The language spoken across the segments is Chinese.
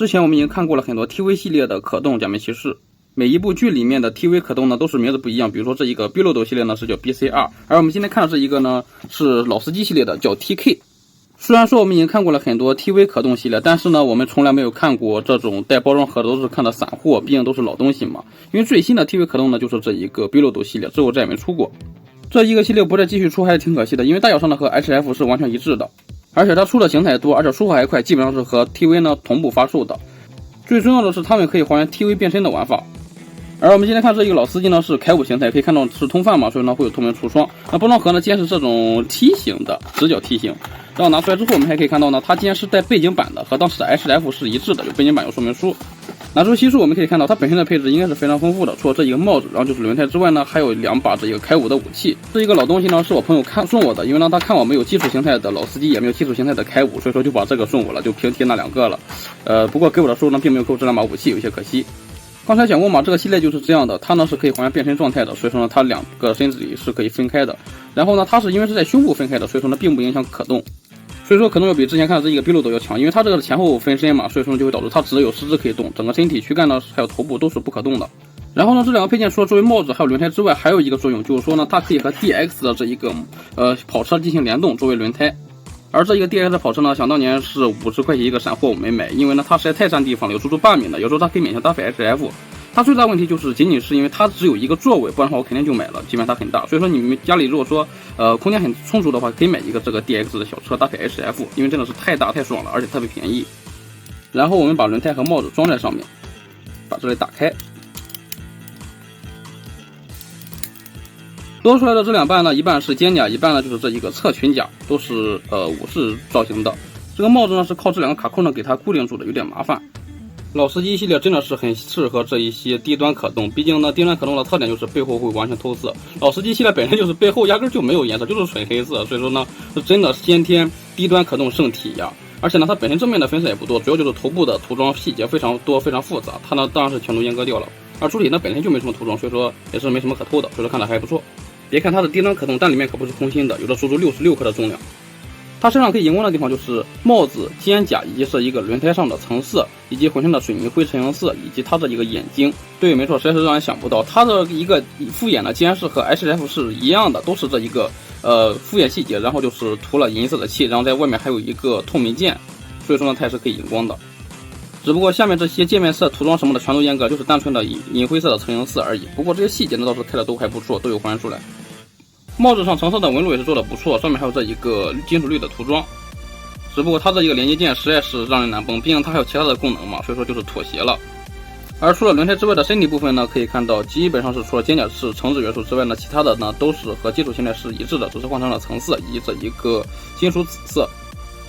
之前我们已经看过了很多 TV 系列的可动假面骑士，每一部剧里面的 TV 可动呢都是名字不一样，比如说这一个 B 漏斗系列呢是叫 BCR， 而我们今天看的这一个呢是老司机系列的叫 TK。虽然说我们已经看过了很多 TV 可动系列，但是呢我们从来没有看过这种带包装盒的，都是看的散货，毕竟都是老东西嘛。因为最新的 TV 可动呢就是这一个 B 漏斗系列，之后再也没出过。这一个系列不再继续出还是挺可惜的，因为大小上呢和 HF 是完全一致的，而且它出的形态多，而且出货还快，基本上是和 TV 呢同步发售的。最重要的是它们可以还原 TV 变身的玩法。而我们今天看这一个老司机呢是凯5形态，可以看到是通贩嘛，所以呢会有透明橱窗。那包装盒呢竟然是这种梯形的，直角梯形。然后拿出来之后我们还可以看到呢，它竟然是带背景板的，和当时的 HF 是一致的，有背景板有说明书。拿出西数我们可以看到它本身的配置应该是非常丰富的，除了这一个帽子，然后就是轮胎之外呢，还有2把这一个凯5的武器。这一个老东西呢是我朋友送我的，因为呢他看我没有基础形态的老司机，也没有基础形态的凯5，所以说就把这个送我了，就平提那2个了。不过给我的时候呢并没有给我这2把武器，有些可惜。刚才讲过嘛，这个系列就是这样的，它呢是可以还原变身状态的，所以说呢它2个身子里是可以分开的。然后呢它是因为是在胸部分开的，所以说呢并不影响可动。所以说可能要比之前看的这一个 B 漏斗要强，因为它这个前后分身嘛，所以说就会导致它只有四肢可以动，整个身体躯干呢还有头部都是不可动的。然后呢这2个配件除了作为帽子还有轮胎之外，还有一个作用，就是说呢它可以和 DX 的这一个跑车进行联动作为轮胎。而这一个 DX 的跑车呢，想当年是50块钱一个散货，我没买，因为呢它实在太占地方了，有足足8米的，有时候它可以勉强搭配 HF。它最大问题就是仅仅是因为它只有一个座位，不然的话我肯定就买了，即便它很大。所以说你们家里如果说空间很充足的话，可以买一个这个 DX 的小车搭配 HF， 因为真的是太大太爽了，而且特别便宜。然后我们把轮胎和帽子装在上面，把这里打开。多出来的这2半呢，一半是肩甲，一半呢就是这一个侧裙甲，都是武士造型的。这个帽子呢是靠这2个卡扣呢给它固定住的，有点麻烦。老司机系列真的是很适合这一些低端可动，毕竟呢低端可动的特点就是背后会完全透色，老司机系列本身就是背后压根就没有颜色，就是纯黑色，所以说呢是真的先天低端可动圣体呀。而且呢它本身正面的分色也不多，主要就是头部的涂装细节非常多非常复杂，它呢当然是全都阉割掉了。而主体呢本身就没什么涂装，所以说也是没什么可偷的，所以说看着还不错。别看它的低端可动，但里面可不是空心的，有着足足66克的重量。它身上可以荧光的地方就是帽子、肩甲以及这一个轮胎上的层色，以及浑身的水泥灰成型色，以及它的一个眼睛。对，没错，实在是让人想不到，它的一个复眼呢，竟然是和 HF 是一样的，都是这一个复眼细节，然后就是涂了银色的漆，然后在外面还有一个透明件，所以说呢它也是可以荧光的。只不过下面这些界面色、涂装什么的全都阉割，就是单纯的银灰色的成型色而已。不过这些细节呢倒是开的都还不错，都有还原出来。帽子上橙色的纹路也是做的不错，上面还有这一个金属绿的涂装，只不过它这一个连接件实在是让人难崩，毕竟它还有其他的功能嘛，所以说就是妥协了。而除了轮胎之外的身体部分呢，可以看到基本上是除了肩甲是橙子元素之外呢，其他的呢都是和基础形态是一致的，只是换成了橙色以及这一个金属紫色。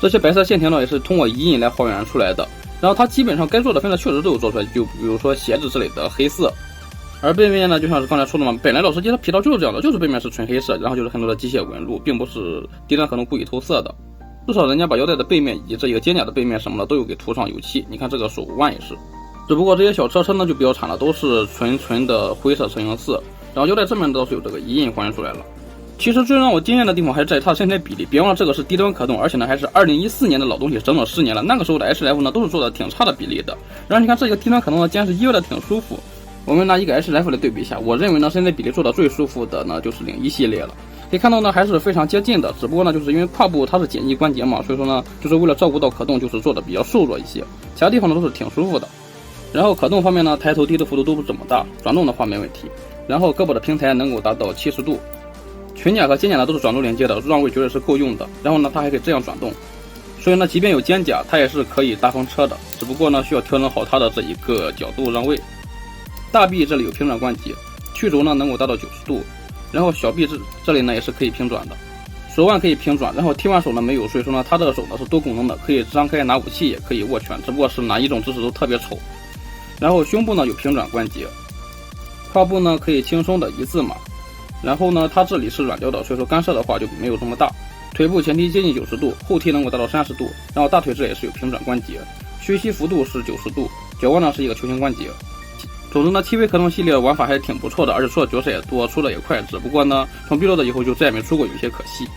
这些白色线条呢也是通过移印来还原出来的。然后它基本上该做的分色确实都有做出来，就比如说鞋子之类的黑色。而背面呢，就像是刚才说的嘛，本来老司机它皮套就是这样的，就是背面是纯黑色，然后就是很多的机械纹路，并不是低端可能故意透色的。至少人家把腰带的背面以及这一个肩甲的背面什么的都有给涂上油漆，你看这个手腕也是。只不过这些小车呢就比较惨了，都是纯的灰色成型色，然后腰带正面倒是有这个一印还原出来了。其实最让我惊艳的地方还是在它的身材比例，别忘了这个是低端可动，而且呢还是2014年的老东西，整整10年了。那个时候的 HF 呢都是做的挺差的比例的，然后你看这个低端可动呢竟然是依偎的挺舒服。我们拿一个 HF 来对比一下，我认为呢身材比例做的最舒服的呢就是01系列了。可以看到呢还是非常接近的，只不过呢就是因为胯部它是简易关节嘛，所以说呢就是为了照顾到可动，就是做的比较瘦弱一些，其他地方呢都是挺舒服的。然后可动方面呢，抬头低的幅度都不怎么大，转动的话没问题。然后胳膊的平抬能够达到70度，裙甲和肩甲呢都是转动连接的，让位绝对是够用的。然后呢它还可以这样转动，所以呢即便有肩甲它也是可以搭风车的，只不过呢需要调整好它的这一个角度让位。大臂这里有平转关节，曲轴呢能够达到90度，然后小臂这里呢也是可以平转的，手腕可以平转，然后替换手呢没有，所以说呢它这个手呢是多功能的，可以张开拿武器，也可以握拳，只不过是哪一种姿势都特别丑。然后胸部呢有平转关节，胯部呢可以轻松的一字马，然后呢它这里是软胶的，所以说干涉的话就没有这么大。腿部前踢接近90度，后踢能够达到30度，然后大腿这也是有平转关节，屈膝幅度是90度，脚腕呢是一个球形关节。总之呢 TV 可动系列玩法还是挺不错的，而且出的角色也多，出的也快，只不过呢从 B 漏的以后就再也没出过，有些可惜。